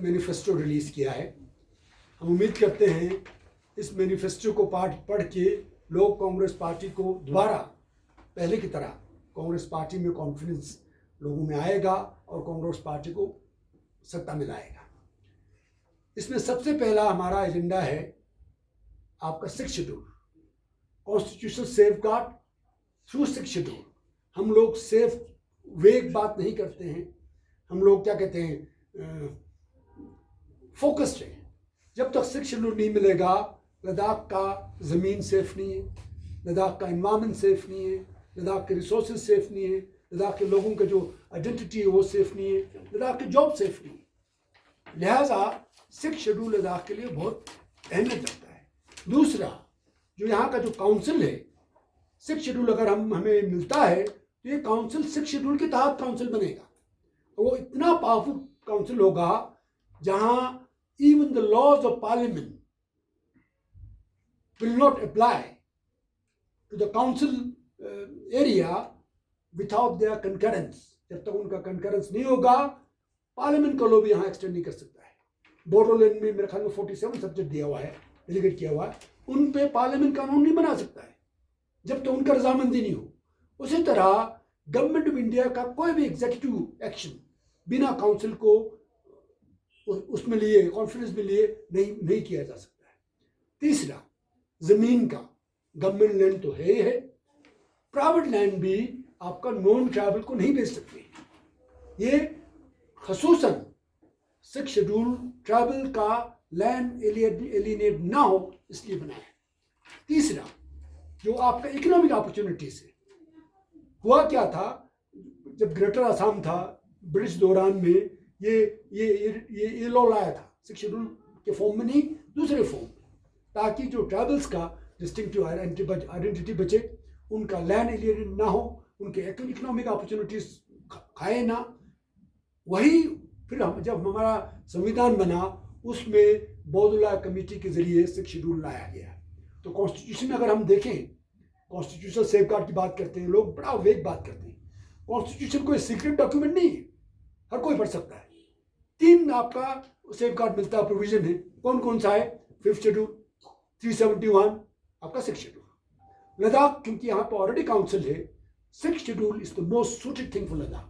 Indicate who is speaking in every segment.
Speaker 1: Manifesto release किया है। हम उम्मीद करते हैं इस मैनिफेस्टो को पढ़ के लोग कांग्रेस पार्टी को दोबारा पहले की तरह कांग्रेस पार्टी में कॉन्फिडेंस लोगों में आएगा और कांग्रेस पार्टी को सत्ता में लाएगा। इसमें सबसे पहला हमारा एजेंडा है आपका 6 schedule, constitutional safe guard through 6 schedule. हम लोग सेफ वेग बात नहीं करते हैं, हम लोग क्या कहते हैं फोकस्ड है। जब तक 6 शेड्यूल नहीं मिलेगा लद्दाख का ज़मीन सेफ नहीं है, लद्दाख का एनवायरनमेंट सेफ नहीं है, लद्दाख के रिसोर्सेज सेफ नहीं है, लद्दाख के लोगों का जो आइडेंटिटी है वो सेफ नहीं है, लद्दाख के जॉब सेफ नहीं है। लिहाजा 6 शेड्यूल लद्दाख के लिए बहुत अहमियत रखता है। दूसरा, जो यहाँ का जो काउंसिल है, 6 शेड्यूल अगर हमें मिलता है तो ये काउंसिल 6 शेड्यूल के तहत काउंसिल बनेगा। वो इतना पावरफुल काउंसिल होगा जहाँ even the laws of parliament will not apply to the council area without their concurrence। जब तक उनका concurrence नहीं होगा पार्लियामेंट का लॉ भी यहाँ एक्सटेंड नहीं कर सकता है। बोडोलैंड में मेरे ख्याल में 47 सब्जेक्ट दिया हुआ है, डेलीगेट किया हुआ है, उन पे पार्लियामेंट कानून नहीं बना सकता है जब तक उनका रजामंदी नहीं हो। उसी तरह गवर्नमेंट ऑफ इंडिया का कोई भी एग्जीक्यूटिव एक्शन बिना काउंसिल को उसमें लिए कॉन्फ्रेंस में लिए नहीं किया जा सकता है। तीसरा, जमीन का गवर्नमेंट लैंड तो है ही है, प्राइवेट लैंड भी आपका नॉन ट्राइबल को नहीं बेच सकते। ये खसूसन 6 शेड्यूल ट्राइबल का लैंड एलिनेट ना हो इसलिए बना है। तीसरा, जो आपका इकोनॉमिक अपॉर्चुनिटीज है, हुआ क्या था जब ग्रेटर असम था ब्रिटिश दौरान में, ये लॉ लाया था 6 शेड्यूल के फॉर्म में नहीं, दूसरे फॉर्म में, ताकि जो ट्राइबल्स का डिस्टिंक्टिव आइडेंटिटी बचे, उनका लैंड एलिनेट ना हो, उनके इकोनॉमिक अपॉर्चुनिटीज खाए ना। वही फिर जब हमारा संविधान बना उसमें बौद्धला कमेटी के जरिए 6 शेड्यूल लाया गया। तो कॉन्स्टिट्यूशन में अगर हम देखें, कॉन्स्टिट्यूशनल सेफ गार्ड की बात करते हैं, लोग बड़ा वेग बात करते हैं। कॉन्स्टिट्यूशन कोई सीक्रेट डॉक्यूमेंट नहीं है, हर कोई पढ़ सकता है। 3 आपका सेफ गार्ड मिलता है, प्रोविजन है। कौन कौन सा है? 5th शेड्यूल, 371 आपका 6 शेड्यूल। लद्दाख क्योंकि यहाँ पर ऑलरेडी काउंसिल है, 6 schedule is the most suited thing for Ladakh.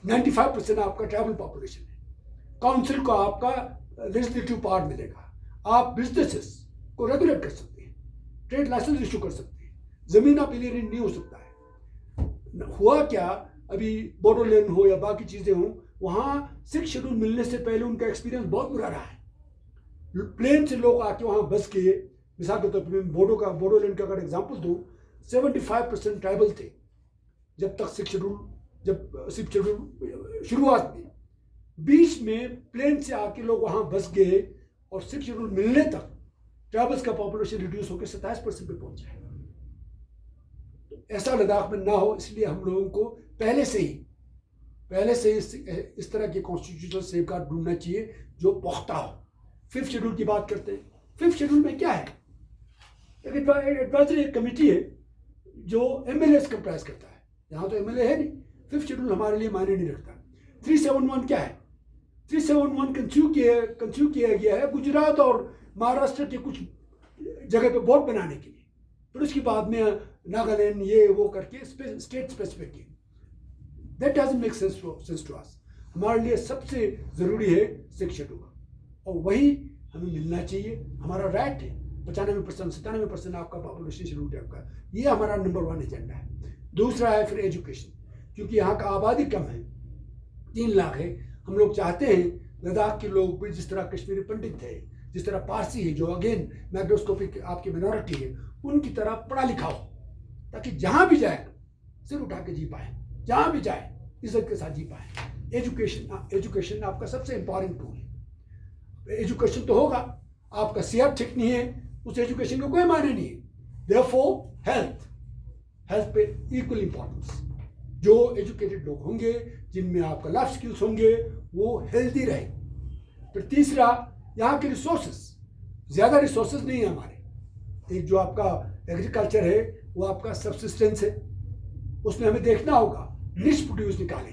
Speaker 1: 95% आपका ट्राइबल पॉपुलेशन है। काउंसिल को आपका लेजिस्लेटिव पावर मिलेगा। आप बिजनेसेस को रेगुलेट कर सकते हैं, ट्रेड लाइसेंस इशू कर सकते हैं, जमीन आप एलिनेट नहीं हो सकता है। हुआ क्या, अभी बोडोलैंड हो या बाकी चीजें हो, वहाँ 6 शेड्यूल मिलने से पहले उनका एक्सपीरियंस बहुत बुरा रहा है। प्लेन से लोग आके वहाँ बस के, मिसाल के तौर पर बोडोलैंड का अगर एग्जाम्पल दूँ, 75% ट्राइबल थे जब तक 6 शेड्यूल शुरुआत में। बीच में प्लेन से आके लोग वहाँ बस गए और 6 शेड्यूल मिलने तक ट्राइबल्स का पॉपुलेशन रिड्यूस होकर 27% पे पहुंच जाए। ऐसा लद्दाख में ना हो, इसलिए हम लोगों को पहले से ही इस तरह के कॉन्स्टिट्यूशनल सेफगार्ड ढूंढना चाहिए जो पुख्ता हो। 5th शेड्यूल की बात करते हैं। 5th शेड्यूल में क्या है? एक एडवाइजरी कमेटी है जो MLAs कंप्राइज करता है। यहाँ तो MLA है नहीं, 5th शेड्यूल हमारे लिए मायने नहीं रखता। 371 क्या है? 371 कंस्यू किया गया है गुजरात और महाराष्ट्र के कुछ जगह पे बोर्ड बनाने के लिए, फिर उसके बाद में नागालैंड ये वो करके स्टेट स्पेसिफिक है। That doesn't make sense to us. हमारे लिए सबसे ज़रूरी है 6 शेड्यूल, और वही हमें मिलना चाहिए। हमारा राइट है। 95% 97% आपका पॉपुलेशन शेड्यूल टाइप का, ये हमारा नंबर 1 एजेंडा है। दूसरा है फिर एजुकेशन, क्योंकि यहाँ का आबादी कम है, 3 लाख है। हम लोग चाहते हैं लद्दाख के लोग भी, जिस तरह कश्मीरी पंडित थे, जिस तरह पारसी है जो अगेन माइक्रोस्कोपिक आपकी मिनॉरिटी है, उनकी तरह पढ़ा लिखा हो, ताकि जहाँ भी जाए सिर उठा के जी पाए, जहाँ भी जाए इज्जत के साथ जी पाए। एजुकेशन आपका सबसे इंपॉर्टेंट टूल है। एजुकेशन तो होगा, आपका सेहत ठीक नहीं है, उस एजुकेशन का कोई मायने नहीं है। देयरफॉर हेल्थ पे इक्वल इंपॉर्टेंस। जो एजुकेटेड लोग होंगे, जिनमें आपका लाइफ स्किल्स होंगे, वो हेल्दी रहे। फिर तीसरा, यहाँ के रिसोर्सेस, ज़्यादा रिसोर्सेस नहीं है हमारे। एक जो आपका एग्रीकल्चर है वो आपका सब्सिस्टेंस है, उसमें हमें देखना होगा निश प्रोड्यूस निकालें,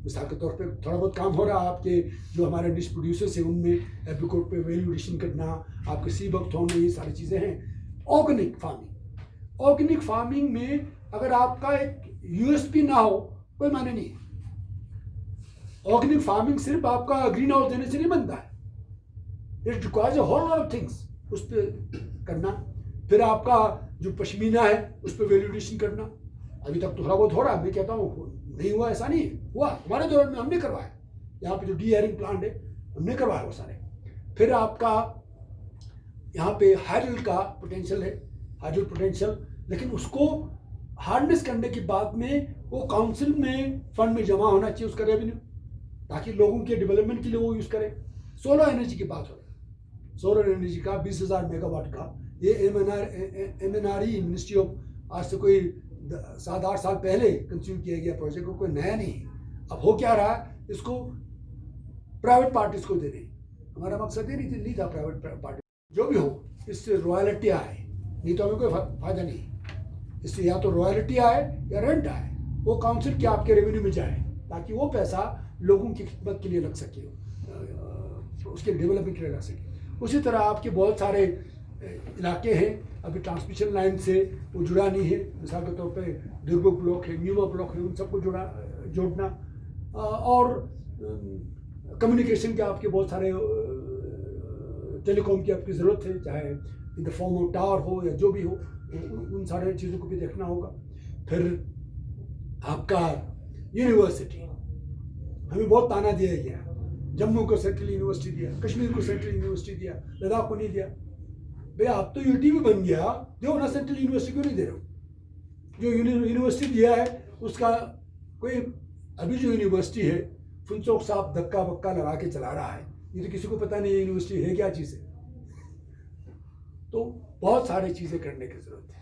Speaker 1: मिसाल के तौर पे थोड़ा बहुत काम हो रहा है आपके जो हमारे डिश प्रोड्यूसर्स हैं उनमें एप्रिकॉट पे वैल्यू एडिशन करना, आपके सी बकथॉर्न में, ये सारी चीज़ें हैं। ऑर्गेनिक फार्मिंग में अगर आपका एक यूएसपी ना हो कोई माने नहीं है। ऑर्गेनिक फार्मिंग सिर्फ आपका ग्रीन हाउस देने से नहीं बनता है, it requires a whole lot of things उस पर करना। फिर आपका जो पश्मीना है उस पर वैल्यू एडिशन करना, अभी तक थोड़ा बहुत हो रहा है, मैं कहता हूँ नहीं हुआ ऐसा नहीं है, हुआ हमारे दौरान में, हमने करवाया। यहाँ पे जो डी हेयरिंग प्लांट है हमने करवाया वो सारे। फिर आपका यहाँ पे हाइड्रल का पोटेंशियल है, हाइड्रल पोटेंशियल, लेकिन उसको हार्नेस करने के बाद में वो काउंसिल में फंड में जमा होना चाहिए उसका रेवेन्यू, ताकि लोगों के डेवलपमेंट के लिए वो यूज़ करें। सोलर एनर्जी की बात हो रही है, सोलर एनर्जी का 20,000 मेगावाट का, ये MNRE मिनिस्ट्री ऑफ, आज से कोई 7-8 साल पहले कंज्यूम किया गया प्रोजेक्ट, को कोई नया नहीं है। अब हो क्या रहा है, इसको प्राइवेट पार्टीज को दे रहे हैं। हमारा मकसद ये नहीं था प्राइवेट पार्टी जो भी हो इससे रॉयल्टी आए, नहीं तो हमें कोई फायदा नहीं। इससे या तो रॉयल्टी आए या रेंट आए, वो काउंसिल के आपके रेवेन्यू में जाए, ताकि वो पैसा लोगों की खिदमत के लिए लग सके, उसके डेवलपमेंट के लिए लग सके। उसी तरह आपके बहुत सारे इलाके हैं अभी ट्रांसमिशन लाइन से वो जुड़ा नहीं है, मिसाल के तौर पे दुर्ग ब्लॉक है, न्यूमा ब्लॉक है, उन सबको जोड़ना, और कम्युनिकेशन के आपके बहुत सारे टेलीकॉम की आपकी ज़रूरत है, चाहे in the form of tower हो या जो भी हो, उन सारे चीज़ों को भी देखना होगा। फिर आपका यूनिवर्सिटी, हमें बहुत ताना दिया गया, जम्मू को सेंट्रल यूनिवर्सिटी दिया, कश्मीर को सेंट्रल यूनिवर्सिटी दिया, लद्दाख को नहीं दिया। भैया आप तो यूटी भी बन गया, जो ना सेंट्रल यूनिवर्सिटी क्यों नहीं दे रहे हो? जो यूनिवर्सिटी दिया है उसका कोई, अभी जो यूनिवर्सिटी है फुनचौक साहब धक्का बक्का लगा के चला रहा है, ये तो किसी को पता नहीं है यूनिवर्सिटी है क्या चीज़ है। तो बहुत सारी चीज़ें करने की जरूरत है।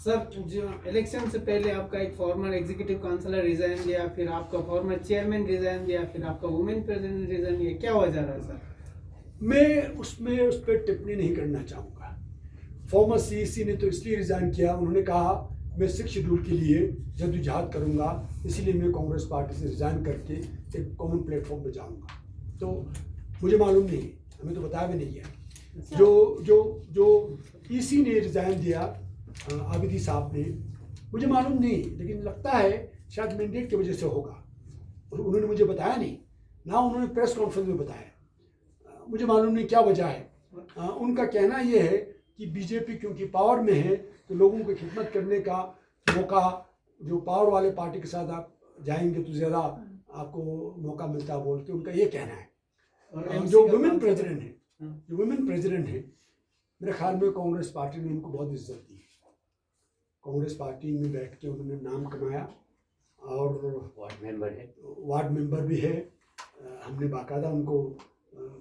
Speaker 2: सर, जो इलेक्शन से पहले आपका एक फॉर्मर एग्जीक्यूटिव काउंसलर रिजाइन दिया, फिर आपका फॉर्मर चेयरमैन रिजाइन दिया, फिर आपका वुमेन प्रेसिडेंट रिजाइन दिया, क्या वजह रहा है सर?
Speaker 1: मैं उस पर टिप्पणी नहीं करना चाहूँगा। फॉर्मर CEC ने तो इसलिए रिजाइन किया, उन्होंने कहा मैं 6 शेड्यूल के लिए जद्दोजहद करूँगा, इसीलिए मैं कांग्रेस पार्टी से रिजाइन करके एक कॉमन प्लेटफॉर्म पे जाऊँगा। तो मुझे मालूम नहीं, हमें तो बताया भी नहीं है। जो EC ने रिजाइन दिया, आबिदी साहब ने, मुझे मालूम नहीं, लेकिन लगता है शायद मैंडेट की वजह से होगा। उन्होंने मुझे बताया नहीं ना, उन्होंने प्रेस कॉन्फ्रेंस में बताया, मुझे मालूम नहीं क्या वजह है। उनका कहना यह है कि बीजेपी क्योंकि पावर में है तो लोगों की खिदमत करने का मौका, जो पावर वाले पार्टी के साथ आप जाएंगे तो ज़्यादा आपको मौका मिलता है, बोल के उनका ये कहना है। और जो वुमेन प्रेसिडेंट है, मेरे ख्याल में कांग्रेस पार्टी ने उनको बहुत इज्जत दी। कांग्रेस पार्टी में बैठ के उन्होंने नाम कमाया, और वार्ड मेंबर भी है। हमने बाकायदा उनको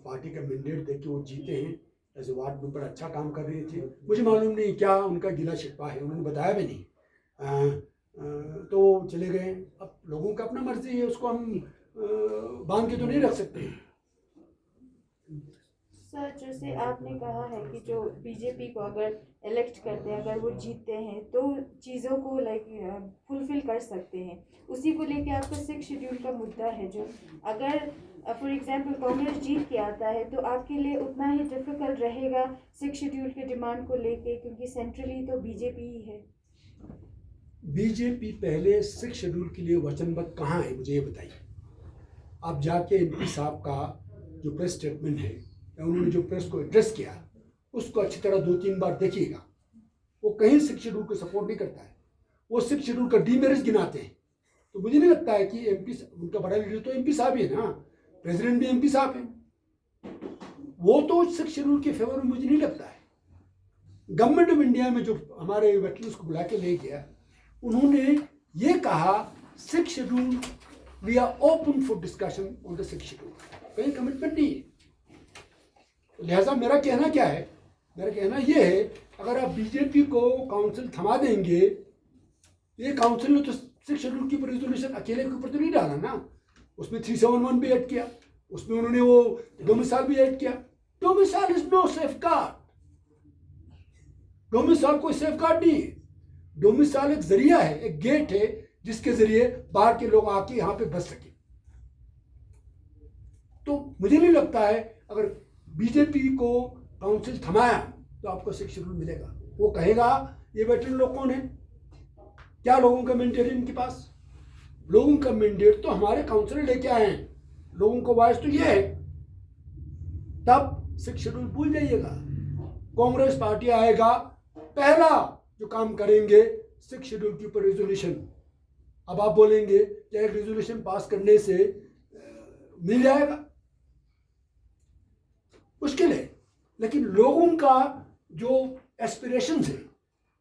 Speaker 1: पार्टी का मैंडेट दे के वो जीते हैं एज ए वार्ड मेंबर, अच्छा काम कर रही थी। मुझे मालूम नहीं क्या उनका गिला शिकवा है, उन्होंने बताया भी नहीं। तो चले गए। अब लोगों का अपना मर्जी है, उसको हम बांध के तो नहीं रख सकते।
Speaker 3: सर, जैसे आपने कहा है कि जो बीजेपी को अगर इलेक्ट करते हैं, अगर वो जीतते हैं तो चीज़ों को फुलफिल कर सकते हैं, उसी को लेके आपका 6 शेड्यूल का मुद्दा है, जो अगर फॉर एग्जांपल कांग्रेस जीत के आता है तो आपके लिए उतना ही डिफिकल्ट रहेगा 6 शेड्यूल के डिमांड को लेके, क्योंकि सेंट्रली तो बीजेपी ही है।
Speaker 1: बीजेपी पहले 6 शेड्यूल के लिए वचनबद्ध कहाँ है, मुझे ये बताइए। आप जाके MP साहब का जो प्रेस स्टेटमेंट है, उन्होंने जो प्रेस को एड्रेस किया, उसको अच्छी तरह 2-3 बार देखिएगा। वो कहीं 6 शेड्यूल को सपोर्ट नहीं करता है, वो 6 शेड्यूल का डीमेरिट गिनाते हैं। तो मुझे नहीं लगता है कि MP, उनका बड़ा लीडर तो MP साहब ही है ना, प्रेसिडेंट भी MP साहब है, वो तो 6 शेड्यूल के फेवर में मुझे नहीं लगता है। गवर्नमेंट ऑफ इंडिया में जो हमारे वेटरन्स को बुला के ले गया, उन्होंने ये कहा 6 schedule we are open for discussion on the 6 schedule, कहीं कमिटमेंट नहीं है। लिहाजा मेरा कहना क्या है, मेरा कहना ये है, अगर आप बीजेपी को काउंसिल थमा देंगे, ये काउंसिल ने तो 6 शेड्यूल की रेजोल्यूशन अकेले के ऊपर तो नहीं डाला ना, उसमें 371 भी ऐड किया, उसमें उन्होंने वो डोमिसाइल भी ऐड किया। Domicile is no safeguard, domicile कोई सेफगार्ड नहीं है। डोमिसाइल एक जरिया है, एक गेट है, जिसके जरिए बाहर के लोग आके यहाँ पे बस सके। तो मुझे नहीं लगता है अगर बीजेपी को काउंसिल थमाया तो आपको 6 शेड्यूल मिलेगा। वो कहेगा ये वेटरन लोग कौन है, क्या लोगों का मैंडेट है इनके पास, लोगों का मैंडेट तो हमारे काउंसिलर लेके आए हैं, लोगों को वॉइस तो ये है, तब 6 शेड्यूल भूल जाइएगा। कांग्रेस पार्टी आएगा, पहला जो काम करेंगे 6 शेड्यूल के ऊपर रेजोल्यूशन। अब आप बोलेंगे कि एक रेजोल्यूशन पास करने से मिल जाएगा, मुश्किल है, लेकिन लोगों का जो एस्पिरेशंस है,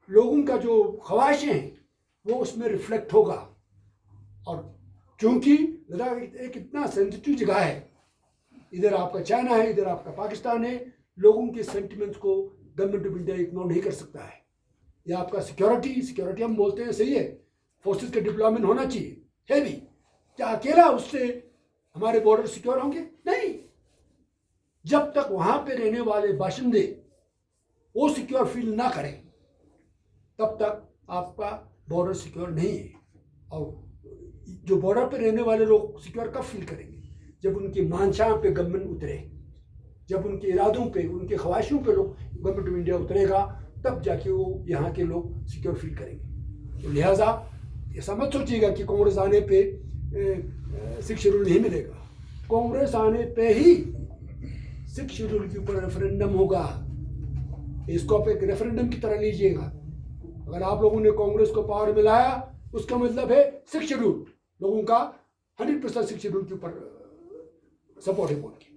Speaker 1: लोगों का जो ख्वाहिशें हैं, वो उसमें रिफ्लेक्ट होगा। और क्योंकि लद्दाख एक इतना सेंसिटिव जगह है, इधर आपका चाइना है, इधर आपका पाकिस्तान है, लोगों के सेंटिमेंट्स को गवर्नमेंट ऑफ इंडिया इग्नोर नहीं कर सकता है। या आपका सिक्योरिटी हम बोलते हैं, सही है, फोर्सेस का डिप्लॉयमेंट होना चाहिए, है भी, क्या अकेला उससे हमारे बॉर्डर सिक्योर होंगे? नहीं, जब तक वहां पे रहने वाले बाशिंदे वो सिक्योर फील ना करें तब तक आपका बॉर्डर सिक्योर नहीं है। और जो बॉर्डर पे रहने वाले लोग सिक्योर कब फील करेंगे? जब उनकी मानशाह पे गवर्नमेंट उतरे, जब उनके इरादों पे, उनके ख्वाहिशों पे लोग गवर्नमेंट ऑफ इंडिया उतरेगा, तब जाके वो यहाँ के लोग सिक्योर फील करेंगे। तो लिहाजा ऐसा मत सोचिएगा कि कांग्रेस आने पे 6 शेड्यूल नहीं मिलेगा। कांग्रेस आने पे ही 6 शेड्यूल के ऊपर रेफरेंडम होगा। इसको आप एक रेफरेंडम की तरह लीजिएगा। अगर आप लोगों ने कांग्रेस को पावर में लाया, उसका मतलब है 6 शेड्यूल, लोगों का 100% 6 शेड्यूल के ऊपर सपोर्ट है बोल के।